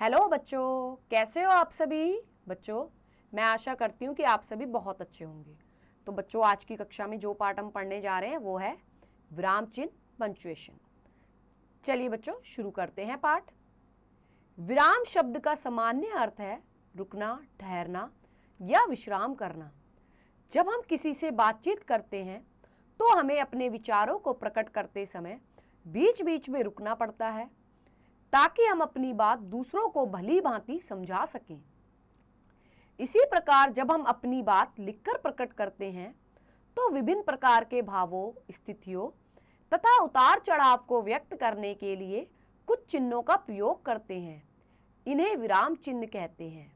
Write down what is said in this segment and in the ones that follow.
Hello बच्चों, कैसे हो आप सभी। बच्चों, मैं आशा करती हूँ कि आप सभी बहुत अच्छे होंगे। तो बच्चों, आज की कक्षा में जो पाठ हम पढ़ने जा रहे हैं वो है विराम चिन्ह पंक्चुएशन। चलिए बच्चों, शुरू करते हैं पाठ। विराम शब्द का सामान्य अर्थ है रुकना, ठहरना या विश्राम करना। जब हम किसी से बातचीत करते हैं तो हमें अपने विचारों को प्रकट करते समय बीच बीच में रुकना पड़ता है ताकि हम अपनी बात दूसरों को भली भांति समझा सकें। इसी प्रकार जब हम अपनी बात लिखकर प्रकट करते हैं तो विभिन्न प्रकार के भावों, स्थितियों तथा उतार चढ़ाव को व्यक्त करने के लिए कुछ चिन्हों का प्रयोग करते हैं। इन्हें विराम चिन्ह कहते हैं।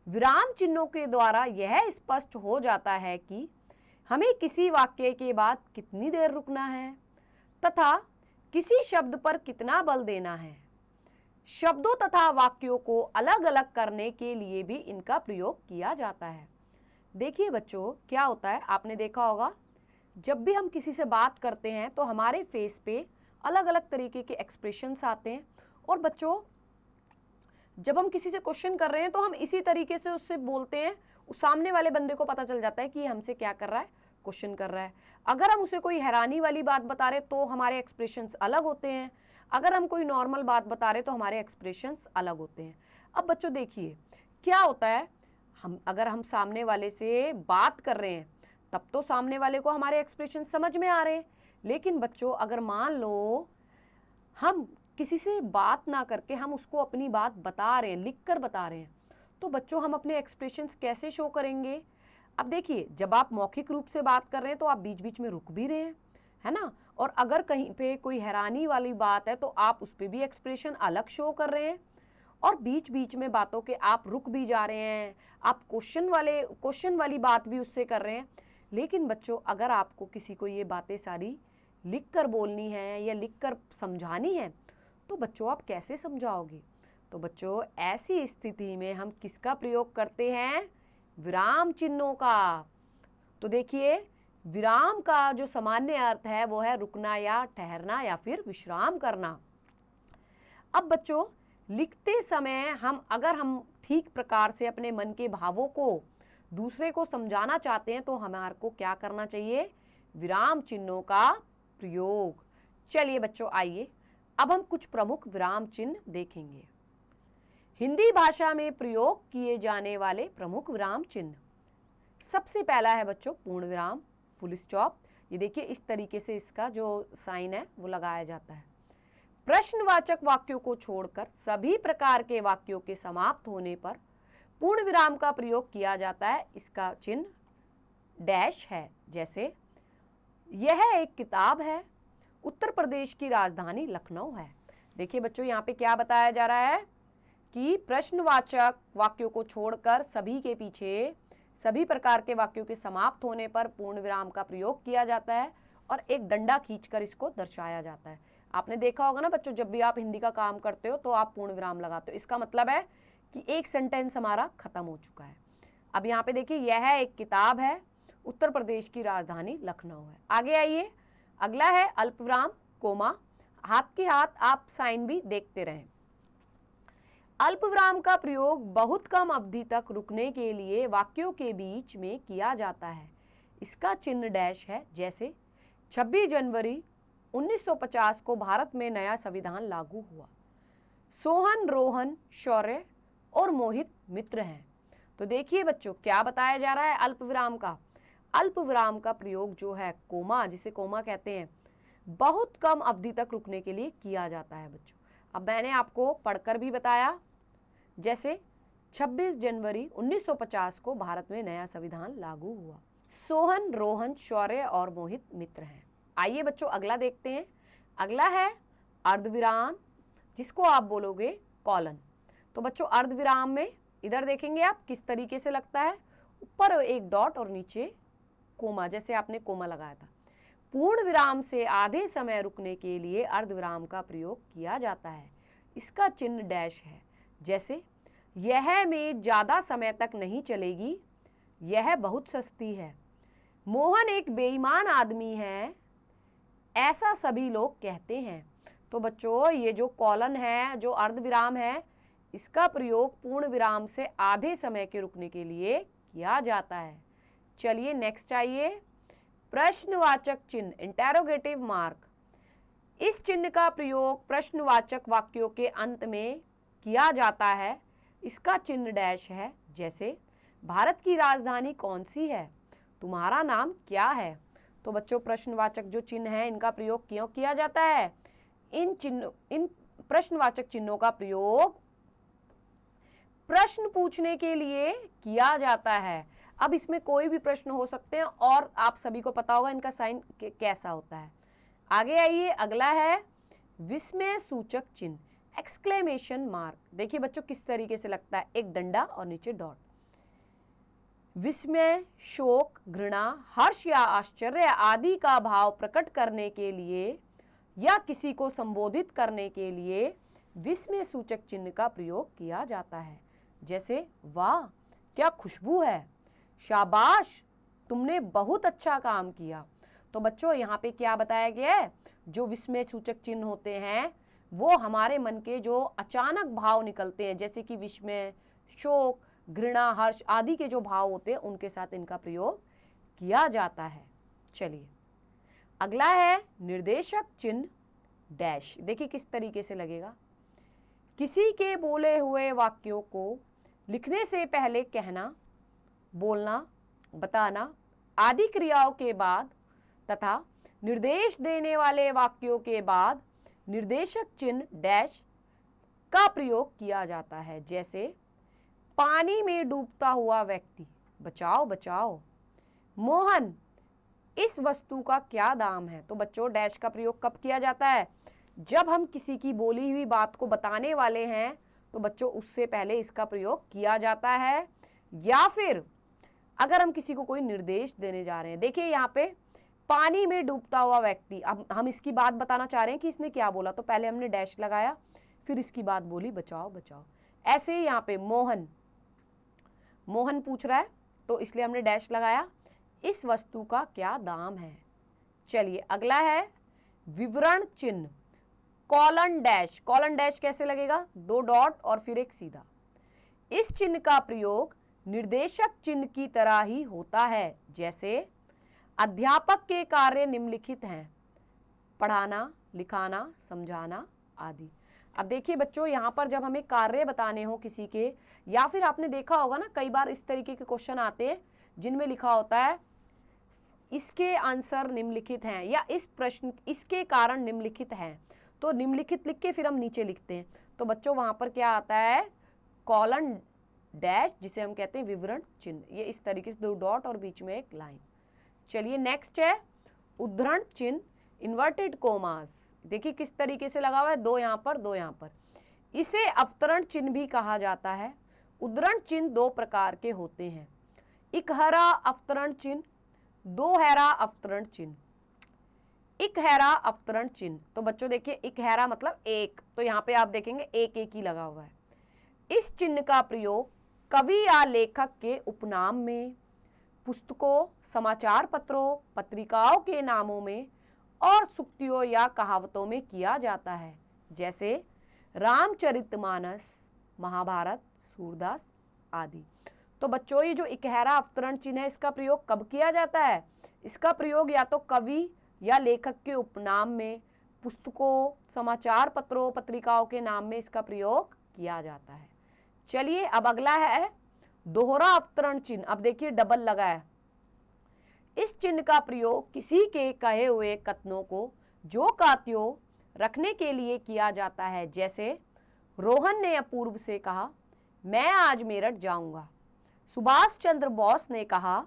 विराम चिन्हों के द्वारा यह स्पष्ट हो जाता है कि हमें किसी वाक्य के बाद कितनी देर रुकना है तथा किसी शब्द पर कितना बल देना है। शब्दों तथा वाक्यों को अलग अलग करने के लिए भी इनका प्रयोग किया जाता है। देखिए बच्चों, क्या होता है, आपने देखा होगा जब भी हम किसी से बात करते हैं तो हमारे फेस पे अलग अलग तरीके के एक्सप्रेशंस आते हैं। और बच्चों, जब हम किसी से क्वेश्चन कर रहे हैं तो हम इसी तरीके से उससे बोलते हैं, उस सामने वाले बंदे को पता चल जाता है कि हमसे क्या कर रहा है, क्वेश्चन कर रहा है। अगर हम उसे कोई हैरानी वाली बात बता रहे तो हमारे एक्सप्रेशंस अलग होते हैं, अगर हम कोई नॉर्मल बात बता रहे तो हमारे एक्सप्रेशंस अलग होते हैं। अब बच्चों देखिए क्या होता है, अगर हम सामने वाले से बात कर रहे हैं तब तो सामने वाले को हमारे एक्सप्रेशन समझ में आ रहे हैं। लेकिन बच्चों, अगर मान लो हम किसी से बात ना करके हम उसको अपनी बात बता रहे हैं, लिख कर बता रहे हैं, तो बच्चों हम अपने एक्सप्रेशंस कैसे शो करेंगे। अब देखिए, जब आप मौखिक रूप से बात कर रहे हैं तो आप बीच बीच में रुक भी रहे हैं, है ना। और अगर कहीं पे कोई हैरानी वाली बात है तो आप उस पर भी एक्सप्रेशन अलग शो कर रहे हैं। और बीच बीच में बातों के आप रुक भी जा रहे हैं, आप क्वेश्चन वाली बात भी उससे कर रहे हैं। लेकिन बच्चों, अगर आपको किसी को ये बातें सारी लिख कर बोलनी है या लिख कर समझानी है तो बच्चों आप कैसे समझाओगे। तो बच्चों, ऐसी स्थिति में हम किसका प्रयोग करते हैं, विराम चिन्हों का। तो देखिए, विराम का जो सामान्य अर्थ है वो है रुकना या ठहरना या फिर विश्राम करना। अब बच्चों, लिखते समय अगर हम ठीक प्रकार से अपने मन के भावों को दूसरे को समझाना चाहते हैं तो हमारे को क्या करना चाहिए, विराम चिन्हों का प्रयोग। चलिए बच्चों, आइए अब हम कुछ प्रमुख विराम चिन्ह देखेंगे। हिंदी भाषा में प्रयोग किए जाने वाले प्रमुख विराम चिन्ह। सबसे पहला है बच्चों पूर्ण विराम, फुल स्टॉप। ये देखिए, इस तरीके से इसका जो साइन है वो लगाया जाता है। प्रश्नवाचक वाक्यों को छोड़कर सभी प्रकार के वाक्यों के समाप्त होने पर पूर्ण विराम का प्रयोग किया जाता है। इसका चिन्ह डैश है। जैसे, यह एक किताब है, उत्तर प्रदेश की राजधानी लखनऊ है। देखिए बच्चों, यहाँ पे क्या बताया जा रहा है कि प्रश्नवाचक वाक्यों को छोड़कर सभी के पीछे सभी प्रकार के वाक्यों के समाप्त होने पर पूर्ण विराम का प्रयोग किया जाता है और एक डंडा खींचकर इसको दर्शाया जाता है। आपने देखा होगा ना बच्चों, जब भी आप हिंदी का काम करते हो तो आप पूर्ण विराम लगाते हो। इसका मतलब है कि एक सेंटेंस हमारा खत्म हो चुका है। अब यहाँ पे देखिए, यह एक किताब है, उत्तर प्रदेश की राजधानी लखनऊ है। आगे आइए, अगला है अल्प विराम, कोमा। हाथ के हाथ आप साइन भी देखते रहें। अल्प विराम का प्रयोग बहुत कम अवधि तक रुकने के लिए वाक्यों के बीच में किया जाता है। इसका चिन्ह डैश है। जैसे, 26 जनवरी 1950 को भारत में नया संविधान लागू हुआ। सोहन, रोहन, शौर्य और मोहित मित्र हैं। तो देखिए बच्चों, क्या बताया जा रहा है अल्प विराम का। अल्प विराम का प्रयोग जो है कोमा, जिसे कोमा कहते हैं, बहुत कम अवधि तक रुकने के लिए किया जाता है बच्चों। अब मैंने आपको पढ़कर भी बताया, जैसे 26 जनवरी 1950 को भारत में नया संविधान लागू हुआ। सोहन, रोहन, शौर्य और मोहित मित्र हैं। आइए बच्चों, अगला देखते हैं। अगला है अर्धविराम, जिसको आप बोलोगे कॉलन। तो बच्चों, अर्धविराम में इधर देखेंगे आप किस तरीके से लगता है, ऊपर एक डॉट और नीचे कोमा, जैसे आपने कोमा लगाया था। पूर्ण विराम से आधे समय रुकने के लिए अर्धविराम का प्रयोग किया जाता है। इसका चिन्ह डैश है। जैसे, यह मेज ज्यादा समय तक नहीं चलेगी, यह बहुत सस्ती है। मोहन एक बेईमान आदमी है, ऐसा सभी लोग कहते हैं। तो बच्चों, ये जो कॉलन है, जो अर्धविराम है, इसका प्रयोग पूर्ण विराम से आधे समय के रुकने के लिए किया जाता है। चलिए नेक्स्ट आइए, प्रश्नवाचक चिन्ह, इंटेरोगेटिव मार्क। इस चिन्ह का प्रयोग प्रश्नवाचक वाक्यों के अंत में किया जाता है। इसका चिन्ह डैश है, जैसे भारत की राजधानी कौन सी है, तुम्हारा नाम क्या है। तो बच्चों प्रश्नवाचक जो चिन्ह है इनका प्रयोग क्यों किया जाता है? इन प्रश्नवाचक चिन्हों का प्रयोग प्रश्न पूछने के लिए किया जाता है। अब इसमें कोई भी प्रश्न हो सकते हैं और आप सभी को पता होगा इनका साइन कैसा होता है। आगे आइए, अगला है विस्मय सूचक चिन्ह, एक्सक्लेमेशन मार्क। देखिए बच्चों किस तरीके से लगता है, एक डंडा और नीचे डॉट। विस्मय, शोक, घृणा, हर्ष या आश्चर्य आदि का भाव प्रकट करने के लिए या किसी को संबोधित करने के लिए विस्मय सूचक चिन्ह का प्रयोग किया जाता है। जैसे वाह क्या खुशबू है, शाबाश तुमने बहुत अच्छा काम किया। तो बच्चों यहाँ पे क्या बताया गया है, जो विस्मय सूचक चिन्ह होते हैं वो हमारे मन के जो अचानक भाव निकलते हैं, जैसे कि विस्मय, शोक, घृणा, हर्ष आदि के जो भाव होते हैं उनके साथ इनका प्रयोग किया जाता है। चलिए अगला है निर्देशक चिन्ह डैश। देखिए किस तरीके से लगेगा, किसी के बोले हुए वाक्यों को लिखने से पहले कहना, बोलना, बताना आदि क्रियाओं के बाद तथा निर्देश देने वाले वाक्यों के बाद निर्देशक चिन्ह डैश का प्रयोग किया जाता है। जैसे पानी में डूबता हुआ व्यक्ति, बचाओ बचाओ। मोहन इस वस्तु का क्या दाम है। तो बच्चों डैश का प्रयोग कब किया जाता है? जब हम किसी की बोली हुई बात को बताने वाले हैं तो बच्चों उससे पहले इसका प्रयोग किया जाता है, या फिर अगर हम किसी को कोई निर्देश देने जा रहे हैं। देखिए यहाँ पे पानी में डूबता हुआ व्यक्ति, अब हम इसकी बात बताना चाह रहे हैं कि इसने क्या बोला, तो पहले हमने डैश लगाया, फिर इसकी बात बोली बचाओ बचाओ। ऐसे ही यहाँ पे मोहन, मोहन पूछ रहा है तो इसलिए हमने डैश लगाया, इस वस्तु का क्या दाम है। चलिए अगला है विवरण चिन्ह कॉलन डैश। कॉलन डैश कैसे लगेगा, दो डॉट और फिर एक सीधा। इस चिन्ह का प्रयोग निर्देशक चिन्ह की तरह ही होता है। जैसे अध्यापक के कार्य निम्नलिखित हैं, पढ़ाना, लिखाना, समझाना आदि। अब देखिए बच्चों यहाँ पर जब हमें कार्य बताने हो किसी के, या फिर आपने देखा होगा ना कई बार इस तरीके के क्वेश्चन आते हैं जिनमें लिखा होता है इसके आंसर निम्नलिखित हैं या इस प्रश्न इसके कारण निम्नलिखित हैं, तो निम्नलिखित लिख के फिर हम नीचे लिखते हैं। तो बच्चों वहां पर क्या आता है, कॉलन डैश, जिसे हम कहते हैं विवरण चिन्ह। ये इस तरीके से दो डॉट और बीच में एक लाइन। चलिए नेक्स्ट है उद्धरण चिन्ह इन्वर्टेड कोमास। देखिए किस तरीके से लगा हुआ है, दो यहाँ पर दो यहाँ पर। इसे अवतरण चिन्ह भी कहा जाता है। उद्धरण चिन्ह दो प्रकार के होते हैं, इकहरा अवतरण चिन्ह, दोहरा अवतरण चिन्ह। इकहरा अवतरण चिन्ह, तो बच्चों देखिए इकहरा मतलब एक, तो यहाँ पे आप देखेंगे एक एक ही लगा हुआ है। इस चिन्ह का प्रयोग कवि या लेखक के उपनाम में, पुस्तकों, समाचार पत्रों, पत्रिकाओं के नामों में और सूक्तियों या कहावतों में किया जाता है। जैसे रामचरितमानस, महाभारत, सूरदास आदि। तो बच्चों ये जो इकहरा अवतरण चिन्ह है इसका प्रयोग कब किया जाता है? इसका प्रयोग या तो कवि या लेखक के उपनाम में, पुस्तकों, समाचार पत्रों, पत्रिकाओं के नाम में इसका प्रयोग किया जाता है। चलिए अब अगला है दोहरा अवतरण चिन्ह। अब देखिए डबल लगा है। इस चिन्ह का प्रयोग किसी के कहे हुए कथनों को जो का त्यों रखने के लिए किया जाता है। जैसे रोहन ने अपूर्व से कहा मैं आज मेरठ जाऊंगा। सुभाष चंद्र बोस ने कहा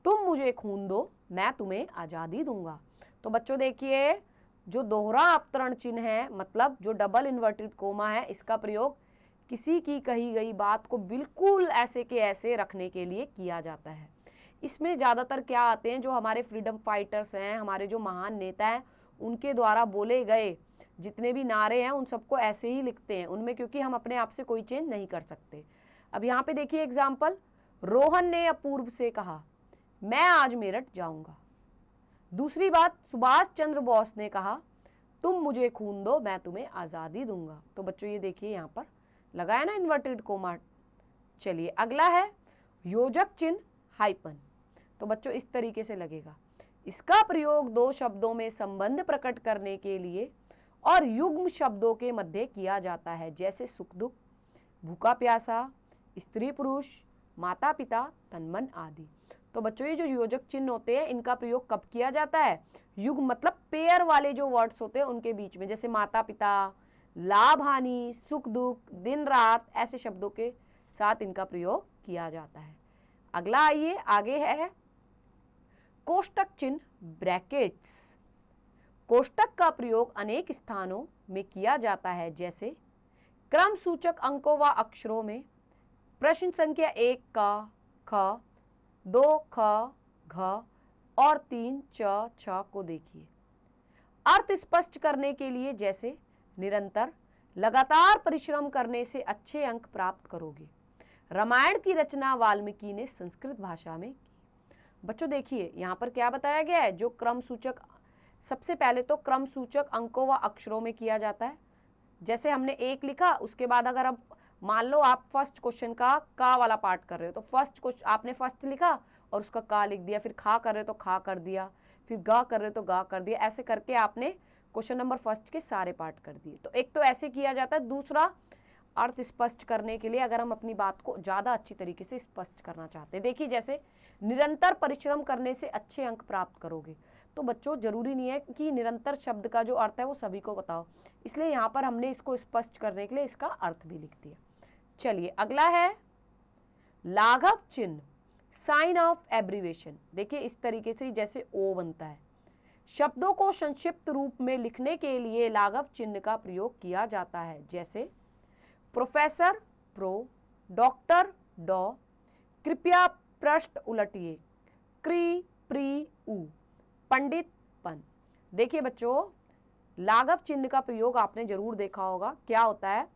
तुम मुझे खून दो मैं तुम्हें आजादी दूंगा। तो बच्चों देखिए जो दोहरा अवतरण चिन्ह है, मतलब जो डबल इन्वर्टेड कोमा है, इसका प्रयोग किसी की कही गई बात को बिल्कुल ऐसे के ऐसे रखने के लिए किया जाता है। इसमें ज़्यादातर क्या आते हैं, जो हमारे फ्रीडम फाइटर्स हैं, हमारे जो महान नेता हैं, उनके द्वारा बोले गए जितने भी नारे हैं उन सबको ऐसे ही लिखते हैं उनमें, क्योंकि हम अपने आप से कोई चेंज नहीं कर सकते। अब यहाँ पे देखिए एग्जाम्पल, रोहन ने अपूर्व से कहा मैं आज मेरठ जाऊंगा। दूसरी बात, सुभाष चंद्र बोस ने कहा तुम मुझे खून दो मैं तुम्हें आज़ादी दूंगा। तो बच्चों ये देखिए यहाँ पर लगाया ना इन्वर्टेड कोमा। चलिए अगला है योजक चिन्ह हाइपन। तो बच्चों इस तरीके से लगेगा। इसका प्रयोग दो शब्दों में संबंध प्रकट करने के लिए और युग्म शब्दों के मध्य किया जाता है, जैसे सुख दुख, भूखा प्यासा, स्त्री पुरुष, माता पिता, तन मन आदि। तो बच्चों ये जो योजक चिन्ह होते हैं इनका प्रयोग कब किया जाता है? युग्म मतलब पेयर वाले जो वर्ड्स होते हैं उनके बीच में, जैसे माता पिता, लाभ हानि, सुख दुख, दिन रात, ऐसे शब्दों के साथ इनका प्रयोग किया जाता है। अगला आइए आगे है कोष्टक चिन्ह ब्रैकेट्स। कोष्टक का प्रयोग अनेक स्थानों में किया जाता है, जैसे क्रम सूचक अंकों व अक्षरों में प्रश्न संख्या 1 का ख, 2 ख, घ और 3 च, छ को देखिए। अर्थ स्पष्ट करने के लिए, जैसे निरंतर लगातार परिश्रम करने से अच्छे अंक प्राप्त करोगे। रामायण की रचना वाल्मीकि ने संस्कृत भाषा में की। बच्चों देखिए यहाँ पर क्या बताया गया है, जो क्रम सूचक, सबसे पहले तो क्रम सूचक अंकों व अक्षरों में किया जाता है। जैसे हमने 1 लिखा, उसके बाद अगर अब मान लो आप फर्स्ट क्वेश्चन का वाला पार्ट कर रहे हो, तो फर्स्ट क्वेश्चन आपने फर्स्ट लिखा और उसका का लिख दिया, फिर खा कर रहे हो तो खा कर दिया, फिर गा कर रहे हो तो गा कर दिया, ऐसे करके आपने क्वेश्चन नंबर फर्स्ट के सारे पार्ट कर दिए। तो एक तो ऐसे किया जाता है। दूसरा, अर्थ स्पष्ट करने के लिए अगर हम अपनी बात को ज़्यादा अच्छी तरीके से स्पष्ट करना चाहते हैं, देखिए जैसे निरंतर परिश्रम करने से अच्छे अंक प्राप्त करोगे। तो बच्चों जरूरी नहीं है कि निरंतर शब्द का जो अर्थ है वो सभी को बताओ, इसलिए यहाँ पर हमने इसको स्पष्ट करने के लिए इसका अर्थ भी लिख दिया। चलिए अगला है लाघव चिन्ह, साइन ऑफ एब्रीवेशन। देखिए इस तरीके से जैसे ओ बनता है। शब्दों को संक्षिप्त रूप में लिखने के लिए लाघव चिन्ह का प्रयोग किया जाता है, जैसे प्रोफेसर प्रो, डॉक्टर डॉ, कृपया पृष्ठ उलटिए, क्री प्री उ, पंडित पन। देखिए बच्चों लाघव चिन्ह का प्रयोग आपने जरूर देखा होगा। क्या होता है,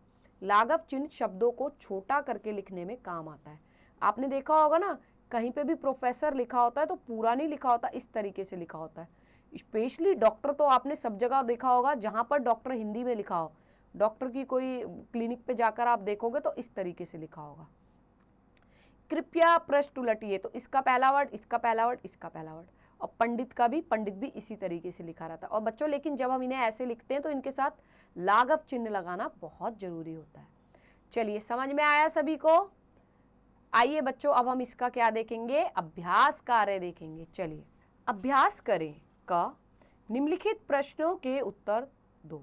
लाघव चिन्ह शब्दों को छोटा करके लिखने में काम आता है। आपने देखा होगा ना, कहीं पे भी प्रोफेसर लिखा होता है तो पूरा नहीं लिखा होता, इस तरीके से लिखा होता है। स्पेशली डॉक्टर तो आपने सब जगह देखा होगा, जहां पर डॉक्टर हिंदी में लिखा हो, डॉक्टर की कोई क्लिनिक पे जाकर आप देखोगे तो इस तरीके से लिखा होगा। कृपया पृष्ठ उलटिए, तो इसका पहला वर्ड, इसका पहला वर्ड, इसका पहला वर्ड, और पंडित का भी, पंडित भी इसी तरीके से लिखा रहता है। और बच्चों लेकिन जब हम इन्हें ऐसे लिखते हैं तो इनके साथ लाघव चिन्ह लगाना बहुत जरूरी होता है। चलिए समझ में आया सभी को? आइए बच्चों अब हम इसका क्या देखेंगे, अभ्यास कार्य देखेंगे। चलिए अभ्यास करें। क, निम्नलिखित प्रश्नों के उत्तर दो।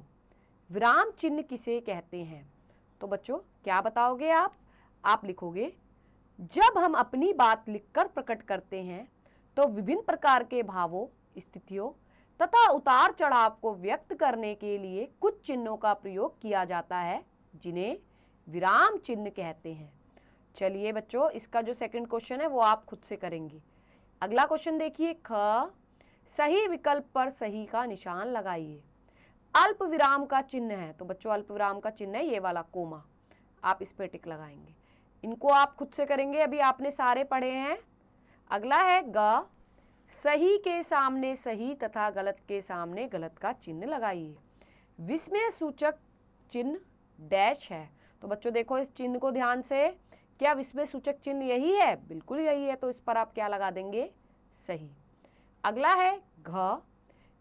विराम चिन्ह किसे कहते हैं? तो बच्चों क्या बताओगे आप लिखोगे, जब हम अपनी बात लिखकर प्रकट करते हैं तो विभिन्न प्रकार के भावों, स्थितियों तथा उतार चढ़ाव को व्यक्त करने के लिए कुछ चिन्हों का प्रयोग किया जाता है, जिन्हें विराम चिन्ह कहते हैं। चलिए बच्चों इसका जो सेकंड क्वेश्चन है वो आप खुद से करेंगे। अगला क्वेश्चन देखिए, ख, सही विकल्प पर सही का निशान लगाइए। अल्प विराम का चिन्ह है, तो बच्चों अल्प विराम का चिन्ह है ये वाला कोमा, आप इस पे टिक लगाएंगे। इनको आप खुद से करेंगे, अभी आपने सारे पढ़े हैं। अगला है ग, सही के सामने सही तथा गलत के सामने गलत का चिन्ह लगाइए। विस्मय सूचक चिन्ह डैश है, तो बच्चों देखो इस चिन्ह को ध्यान से, क्या विस्मय सूचक चिन्ह यही है? बिल्कुल यही है, तो इस पर आप क्या लगा देंगे? सही। अगला है घ,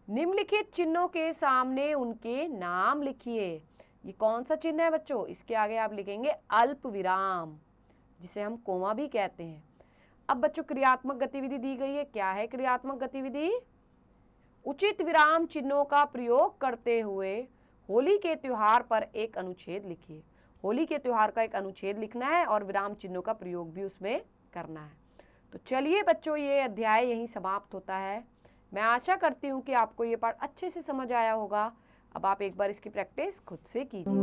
निम्नलिखित चिन्हों के सामने उनके नाम लिखिए। ये कौन सा चिन्ह है बच्चों? इसके आगे आप लिखेंगे अल्प विराम, जिसे हम कोमा भी कहते हैं। अब बच्चों क्रियात्मक गतिविधि दी गई है। क्या है क्रियात्मक गतिविधि? उचित विराम चिन्हों का प्रयोग करते हुए होली के त्योहार पर एक अनुच्छेद लिखिए। होली के त्योहार का एक अनुच्छेद लिखना है और विराम चिन्हों का प्रयोग भी उसमें करना है। तो चलिए बच्चों ये अध्याय यहीं समाप्त होता है। मैं आशा करती हूँ कि आपको ये पाठ अच्छे से समझ आया होगा। अब आप एक बार इसकी प्रैक्टिस खुद से कीजिए।